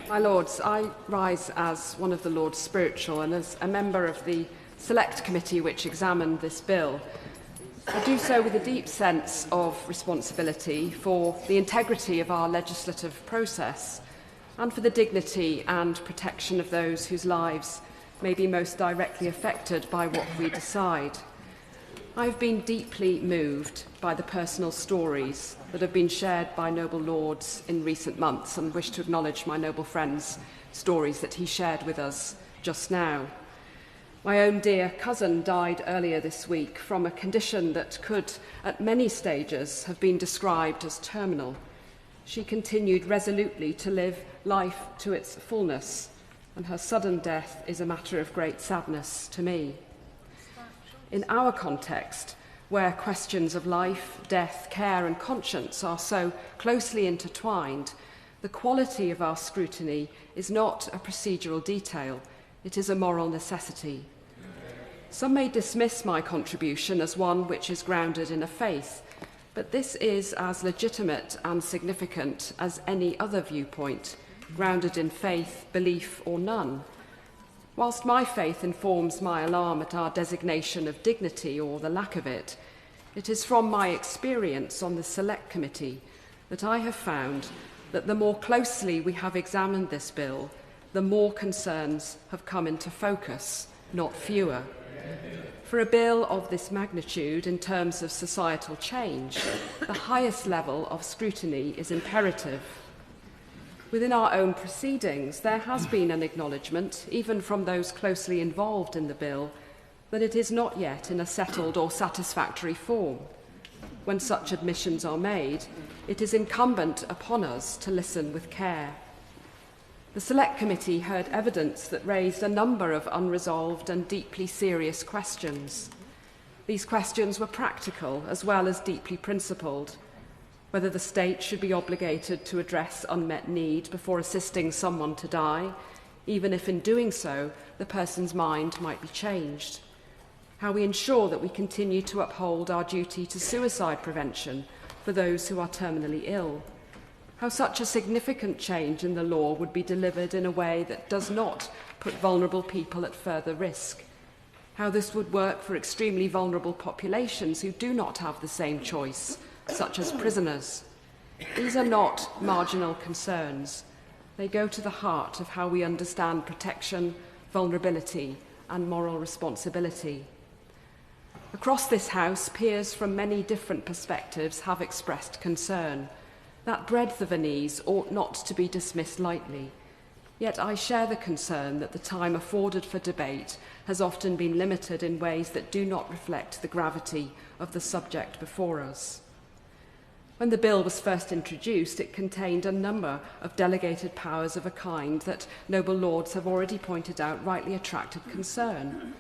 My Lords, I rise as one of the Lords Spiritual and as a member of the Select Committee which examined this bill. I do so with a deep sense of responsibility for the integrity of our legislative process and for the dignity and protection of those whose lives may be most directly affected by what we decide. I've been deeply moved by the personal stories that have been shared by noble lords in recent months, and wish to acknowledge my noble friend's stories that he shared with us just now. My own dear cousin died earlier this week from a condition that could, at many stages, have been described as terminal. She continued resolutely to live life to its fullness, and her sudden death is a matter of great sadness to me. In our context, where questions of life, death, care and conscience are so closely intertwined, the quality of our scrutiny is not a procedural detail, it is a moral necessity. Some may dismiss my contribution as one which is grounded in a faith, but this is as legitimate and significant as any other viewpoint, grounded in faith, belief or none. Whilst my faith informs my alarm at our designation of dignity or the lack of it, it is from my experience on the Select Committee that I have found that the more closely we have examined this bill, the more concerns have come into focus, not fewer. For a bill of this magnitude in terms of societal change, the highest level of scrutiny is imperative. Within our own proceedings, there has been an acknowledgement, even from those closely involved in the bill, that it is not yet in a settled or satisfactory form. When such admissions are made, it is incumbent upon us to listen with care. The Select Committee heard evidence that raised a number of unresolved and deeply serious questions. These questions were practical as well as deeply principled. Whether the state should be obligated to address unmet need before assisting someone to die, even if in doing so the person's mind might be changed. How we ensure that we continue to uphold our duty to suicide prevention for those who are terminally ill. How such a significant change in the law would be delivered in a way that does not put vulnerable people at further risk. How this would work for extremely vulnerable populations who do not have the same choice, such as prisoners. These are not marginal concerns. They go to the heart of how we understand protection, vulnerability, and moral responsibility. Across this House, peers from many different perspectives have expressed concern. That breadth of unease ought not to be dismissed lightly. Yet I share the concern that the time afforded for debate has often been limited in ways that do not reflect the gravity of the subject before us. When the bill was first introduced, it contained a number of delegated powers of a kind that noble lords have already pointed out rightly attracted concern.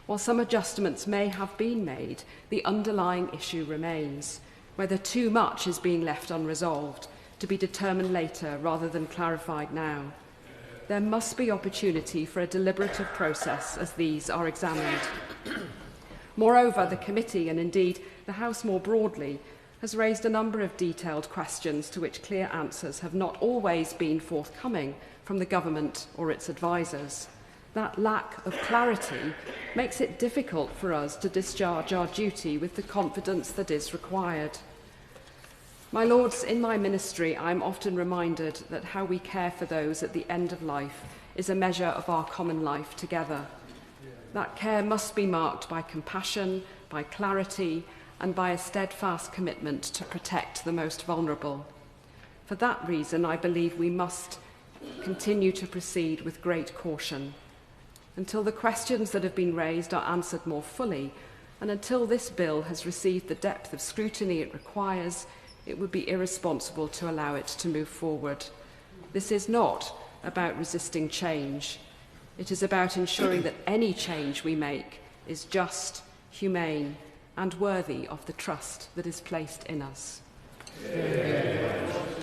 While some adjustments may have been made, the underlying issue remains, whether too much is being left unresolved, to be determined later rather than clarified now. There must be opportunity for a deliberative process as these are examined. Moreover, the committee, and indeed the House more broadly, has raised a number of detailed questions to which clear answers have not always been forthcoming from the government or its advisers. That lack of clarity makes it difficult for us to discharge our duty with the confidence that is required. My Lords, in my ministry, I am often reminded that how we care for those at the end of life is a measure of our common life together. That care must be marked by compassion, by clarity, and by a steadfast commitment to protect the most vulnerable. For that reason, I believe we must continue to proceed with great caution. Until the questions that have been raised are answered more fully, and until this bill has received the depth of scrutiny it requires, it would be irresponsible to allow it to move forward. This is not about resisting change. It is about ensuring that any change we make is just, humane, and worthy of the trust that is placed in us.